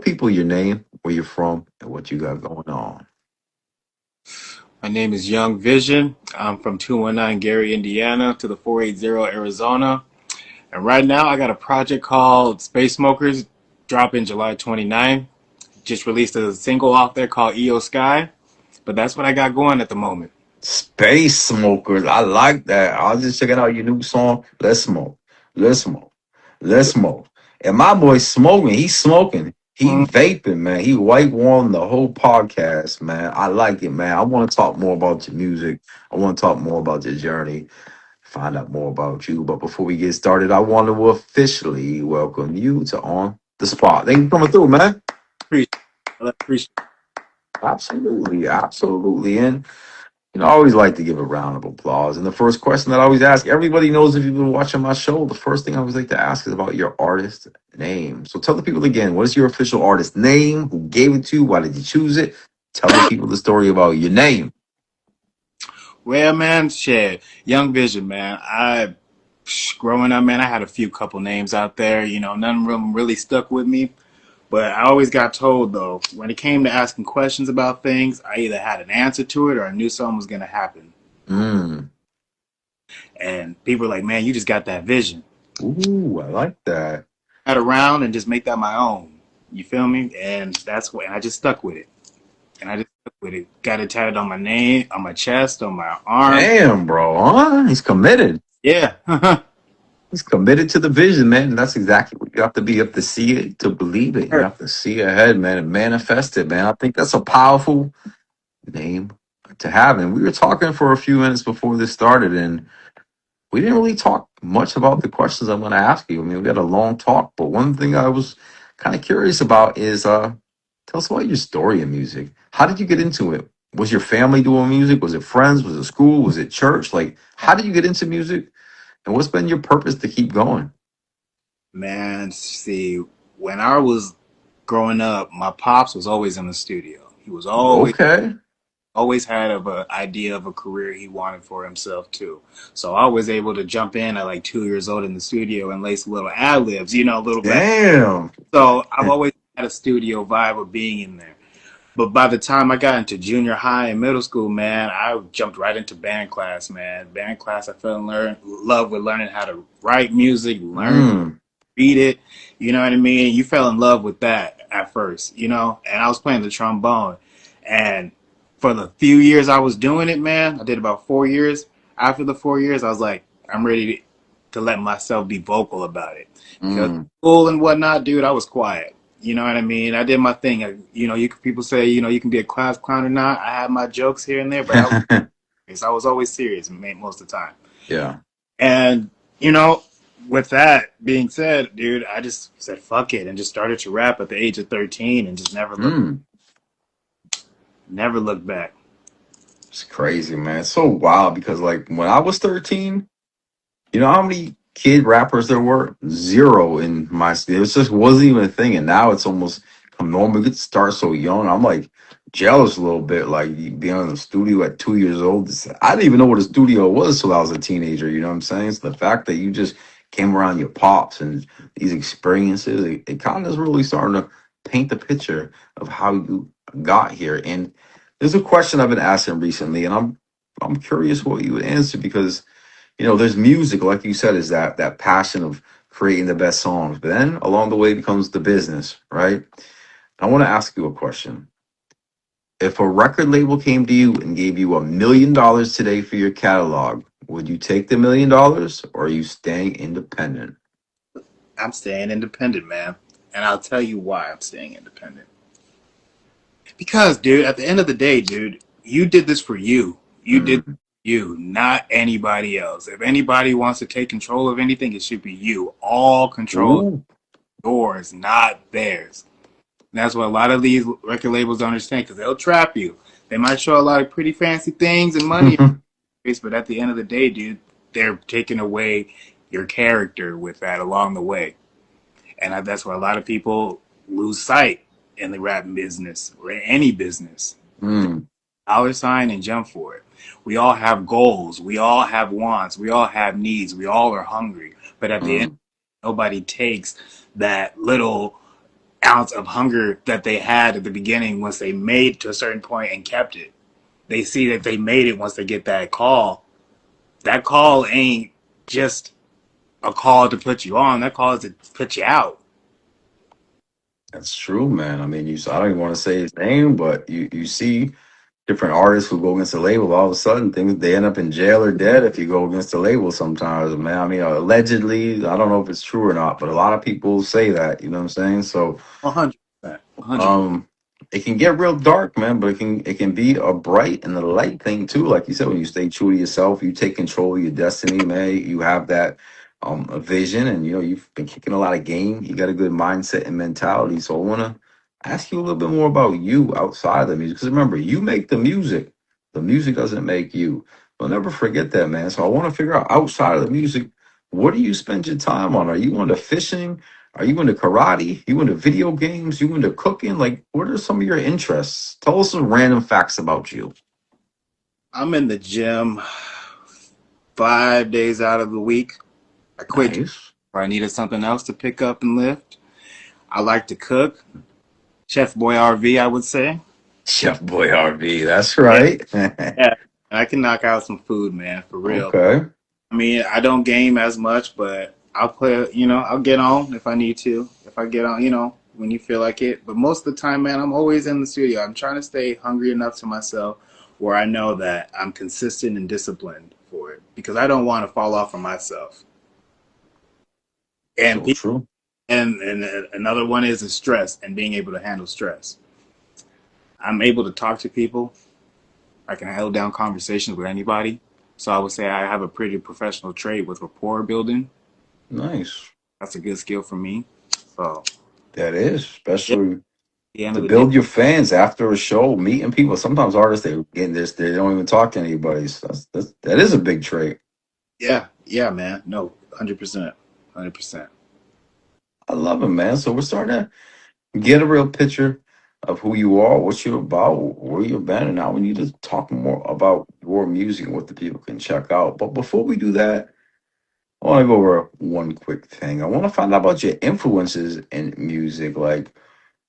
People your name, where you're from, and what you got going on. My name is Young Vision. I'm from 219 Gary, Indiana to the 480 Arizona. And right now I got a project called Space Smokers dropping July 29th. Just released a single off there called EO Sky. But that's what I got going at the moment. Space Smokers, I like that. I was just checking out your new song. Let's smoke, let's smoke, let's smoke. And my boy's smoking. He's smoking. He Mm, vaping, man. He white warmed the whole podcast, man. I like it, man. I want to talk more about your music. I want to talk more about your journey. Find out more about you. But before we get started, I want to officially welcome you to On the Spot. Thank you for coming through, man. appreciate appreciate Absolutely, absolutely. And I always like to give a round of applause. And the first question that I always ask, everybody knows if you've been watching my show, the first thing I always like to ask is about your artist name. So tell the people again, what is your official artist name? Who gave it to you? Why did you choose it? Tell the people the story about your name. Well, man, shit. Young Vision, man. Growing up, man, I had a few couple names out there. None of them really stuck with me. But I always got told, though, when it came to asking questions about things, I either had an answer to it or I knew something was going to happen. Mm. And people were like, man, you just got that vision. Ooh, I like that. Head around and just make that my own. You feel me? And that's what I just stuck with it. And I just stuck with it. Got it tatted on my name, on my chest, on my arm. Damn, bro. Huh? He's committed. Yeah. He's committed to the vision, man. And that's exactly what you have to be. You have to see it to believe it. You have to see ahead, man, and manifest it, man. I think that's a powerful name to have. And we were talking for a few minutes before this started, and we didn't really talk much about the questions I'm going to ask you. I mean, we had a long talk, but one thing I was kind of curious about is tell us about your story in music. How did you get into it? Was your family doing music? Was it friends? Was it school? Was it church? Like, how did you get into music? And what's been your purpose to keep going? Man, see, when I was growing up, my pops was always in the studio. He was Okay. always had of a idea of a career he wanted for himself too. So I was able to jump in at like 2 years old in the studio and lace little ad libs, a little bit. Damn. So I've always had a studio vibe of being in there. But by the time I got into junior high and middle school, man, I jumped right into band class, man. Band class, I fell in love with learning how to write music, learn Mm. read it. You know what I mean? You fell in love with that at first, and I was playing the trombone. And for the few years I was doing it, man, I did about 4 years. After the 4 years, I was like, I'm ready to let myself be vocal about it. Because Mm. school and whatnot, dude, I was quiet. You know what I mean? I did my thing. People say, you can be a class clown or not. I had my jokes here and there, but I was always serious most of the time. Yeah. And, you know, with that being said, dude, I just said fuck it and just started to rap at the age of 13 and just Mm. never looked back. It's crazy, man. It's so wild because like when I was 13, you know how many kid rappers there were? Zero in my state. It just wasn't even a thing. And now it's almost come normal. We get to start so young. I'm like jealous a little bit. Like you being in the studio at 2 years old. I didn't even know what a studio was till I was a teenager. You know what I'm saying? So the fact that you just came around your pops and these experiences, it kind of is really starting to paint the picture of how you got here. And there's a question I've been asking recently, and I'm curious what you would answer because there's music, like you said, is that passion of creating the best songs. But then along the way becomes the business, right? I want to ask you a question. If a record label came to you and gave you $1 million today for your catalog, would you take the $1 million or are you staying independent? I'm staying independent, man. And I'll tell you why I'm staying independent. Because, dude, at the end of the day, dude, you did this for you. You did Mm. you, not anybody else. If anybody wants to take control of anything, it should be you. All control is Ooh. yours, not theirs. And that's what a lot of these record labels don't understand because they'll trap you. They might show a lot of pretty fancy things and money, but at the end of the day, dude, they're taking away your character with that along the way. And that's where a lot of people lose sight in the rap business or any business. Mm. Dollar sign and jump for it. We all have goals. We all have wants. We all have needs. We all are hungry. But at the end, Mm. nobody takes that little ounce of hunger that they had at the beginning once they made to a certain point and kept it. They see that they made it once they get that call. That call ain't just a call to put you on. That call is to put you out. That's true, man. I mean, I don't even want to say his name, but you see different artists who go against the label, all of a sudden things they end up in jail or dead if you go against the label sometimes, man. I mean, allegedly, I don't know if it's true or not, but a lot of people say that, you know what I'm saying? So 100%. 100%. um, it can get real dark, man, but it can be a bright and a light thing too. Like you said, when you stay true to yourself, you take control of your destiny, man. You have that a vision, and you've been kicking a lot of game. You got a good mindset and mentality. So I wanna ask you a little bit more about you outside of the music. Because remember, you make the music. The music doesn't make you. Don't never forget that, man. So I want to figure out outside of the music, what do you spend your time on? Are you into fishing? Are you into karate? You into video games? You into cooking? Like, what are some of your interests? Tell us some random facts about you. I'm in the gym 5 days out of the week. I quit Nice. or I needed something else to pick up and lift. I like to cook. Chef Boy RV, I would say. Chef Boy RV, that's Yeah, right. yeah. I can knock out some food, man, for real. Okay. I mean, I don't game as much, but I'll play, I'll get on if I need to. If I get on, when you feel like it. But most of the time, man, I'm always in the studio. I'm trying to stay hungry enough to myself where I know that I'm consistent and disciplined for it because I don't want to fall off on myself. And So people, true. and another one is the stress and being able to handle stress. I'm able to talk to people. I can hold down conversations with anybody. So I would say I have a pretty professional trait with rapport building. Nice. That's a good skill for me. So That is, yeah, at especially the end to of the day, build your fans after a show, meeting people. Sometimes artists they get this, they don't even talk to anybody. So that is a big trait. yeah, yeah, man. No, 100%, 100%. I love it, man. So we're starting to get a real picture of who you are, what you're about, where you've been, and now we need to talk more about your music and what the people can check out. But before we do that, I want to go over one quick thing. I want to find out about your influences in music. Like,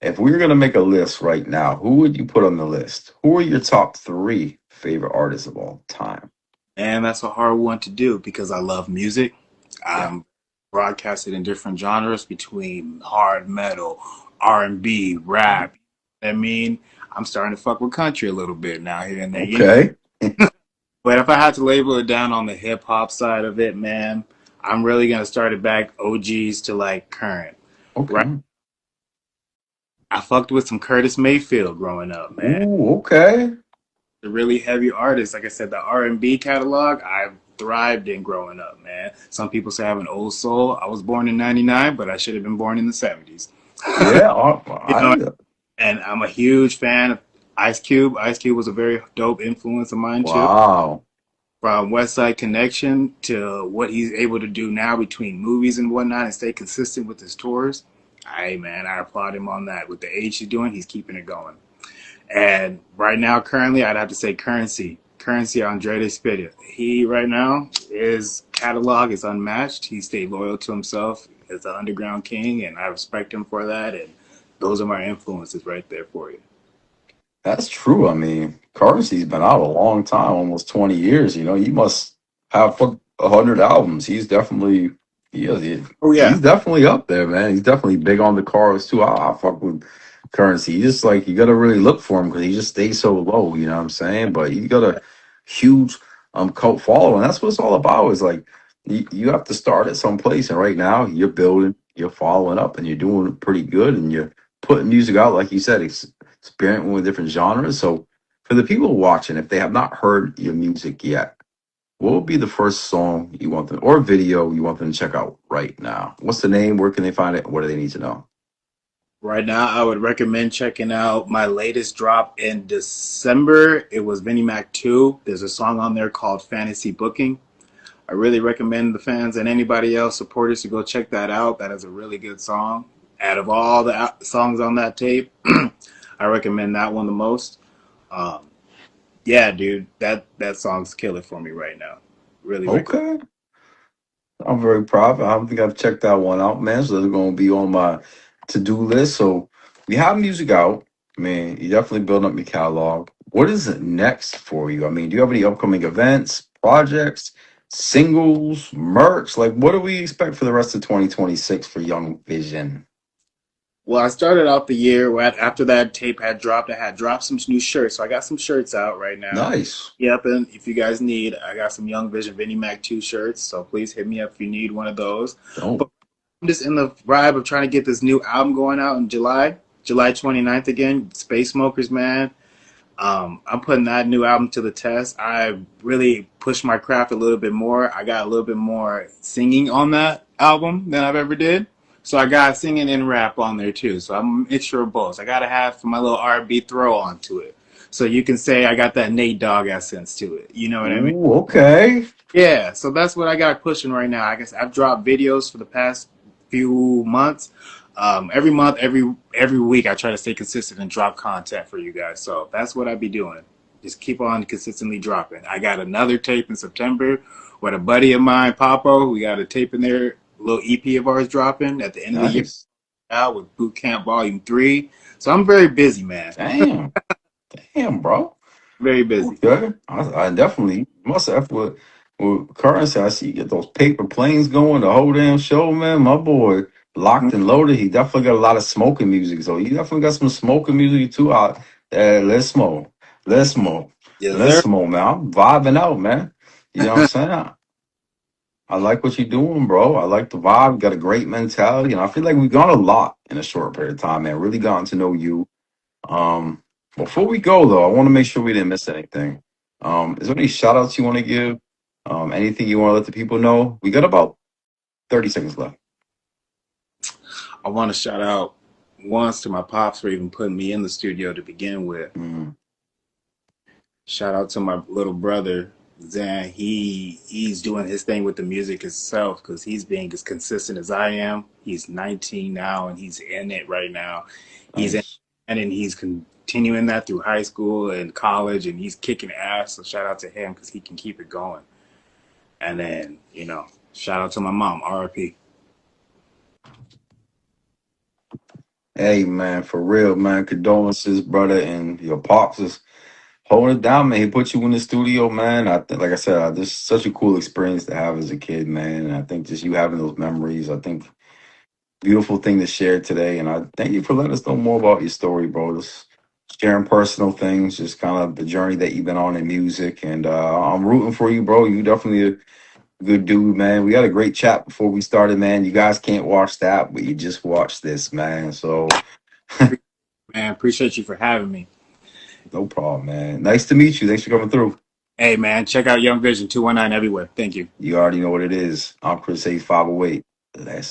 if we were gonna make a list right now, who would you put on the list? Who are your top three favorite artists of all time? And that's a hard one to do because I love music. Yeah. I'm broadcasted in different genres between hard metal, R&B, rap. I mean, I'm starting to fuck with country a little bit now here and there. Okay. But if I had to label it down on the hip hop side of it, man, I'm really gonna start it back OGs to like current. Right? Okay. I fucked with some Curtis Mayfield growing up, man. Ooh, okay. The really heavy artists, like I said, the R&B catalog, I thrived in growing up, man. Some people say I have an old soul. I was born in '99, but I should have been born in the '70s. Yeah. you know, and I'm a huge fan of Ice Cube. Ice Cube was a very dope influence of mine too. Wow. From West Side Connection to what he's able to do now between movies and whatnot and stay consistent with his tours. I applaud him on that. With the age he's doing, he's keeping it going. And right now, currently, I'd have to say Currency. Currency Andre Spit. He, right now, his catalog is unmatched. He stayed loyal to himself as the underground king, and I respect him for that. And those are my influences right there for you. That's true. I mean, Currency's been out a long time, almost 20 years. He must have 100 albums. Oh, He's yeah. definitely up there, man. He's definitely big on the cars too. I fuck with Currency. He just like you got to really look for him because he just stays so low. You know what I'm saying? But he got a huge cult following. That's what it's all about. Is like you have to start at some place, and right now you're building, you're following up, and you're doing pretty good, and you're putting music out, like you said, experimenting with different genres. So for the people watching, if they have not heard your music yet, what would be the first song you want them or video you want them to check out right now? What's the name? Where can they find it? What do they need to know? Right now, I would recommend checking out my latest drop in December. It was Vinnie Mac 2. There's a song on there called Fantasy Booking. I really recommend the fans and anybody else, supporters, to go check that out. That is a really good song. Out of all the songs on that tape, I recommend that one the most. Um, yeah, dude, that song's killer for me right now. Really recommend. Okay. I'm very proud. I don't think I've checked that one out, man. So that's going to be on my to do list. So we have music out. I mean, you definitely build up your catalog. What is next for you? I mean, do you have any upcoming events, projects, singles, merch? Like, what do we expect for the rest of 2026 for Young Vision? Well, I started out the year after that tape had dropped. I had dropped some new shirts, so I got some shirts out right now. Nice. Yep, and if you guys need, I got some Young Vision Vinnie Mac 2 shirts, so please hit me up if you need one of those. But Dope. I'm just in the vibe of trying to get this new album going out in July 29th again, Space Smokers, man. I'm putting that new album to the test. I really pushed my craft a little bit more. I got a little bit more singing on that album than I've ever did. So I got singing and rap on there too. So I'm a mixture of both. I gotta have my little R&B throw onto it. So you can say I got that Nate Dogg essence to it. You know what I mean? Ooh, okay. Yeah, so that's what I got pushing right now. I guess I've dropped videos for the past few months. Every month, every week, I try to stay consistent and drop content for you guys. So that's what I be doing. Just keep on consistently dropping. I got another tape in September with a buddy of mine, Papo. We got a tape in there, a little EP of ours dropping at the end of the year Nice. out with Boot Camp Volume 3. So I'm very busy, man. Damn. Damn, bro. Very busy. Okay. I definitely must have with currency. I see you get those paper planes going the whole damn show, man. My boy locked and loaded. He definitely got a lot of smoking music. So you definitely got some smoking music too. Let's smoke. Let's smoke. Yes, Let's sir. smoke, man. I'm vibing out, man. You know what I'm saying? I like what you're doing, bro. I like the vibe. You got a great mentality. And I feel like we've gone a lot in a short period of time, man. Really gotten to know you. Um, Before we go though, I want to make sure we didn't miss anything. Is there any shout outs you want to give? Anything you want to let the people know? We got about 30 seconds left. I want to shout out once to my pops for even putting me in the studio to begin with. Mm, Shout out to my little brother Zan. He's doing his thing with the music himself because he's being as consistent as I am. He's 19 now and he's in it right now. He's in nice. and he's continuing that through high school and college and he's kicking ass. So shout out to him because he can keep it going. And then shout out to my mom, RIP. Hey man, for real, man. Condolences, brother, and your pops is holding it down, man. He put you in the studio, man. I think, like I said, this is such a cool experience to have as a kid, man. And I think just you having those memories, I think beautiful thing to share today. And I thank you for letting us know more about your story, bro. Just sharing personal things, just kind of the journey that you've been on in music. And I'm rooting for you, bro. You definitely a good dude, man. We had a great chat before we started, man. You guys can't watch that, but you just watched this, man. So Man, appreciate you for having me. no problem, man. Nice to meet you. Thanks for coming through. Hey man, check out Young Vision 219 everywhere. Thank you. You already know what it is. I'm Chris A508. Let's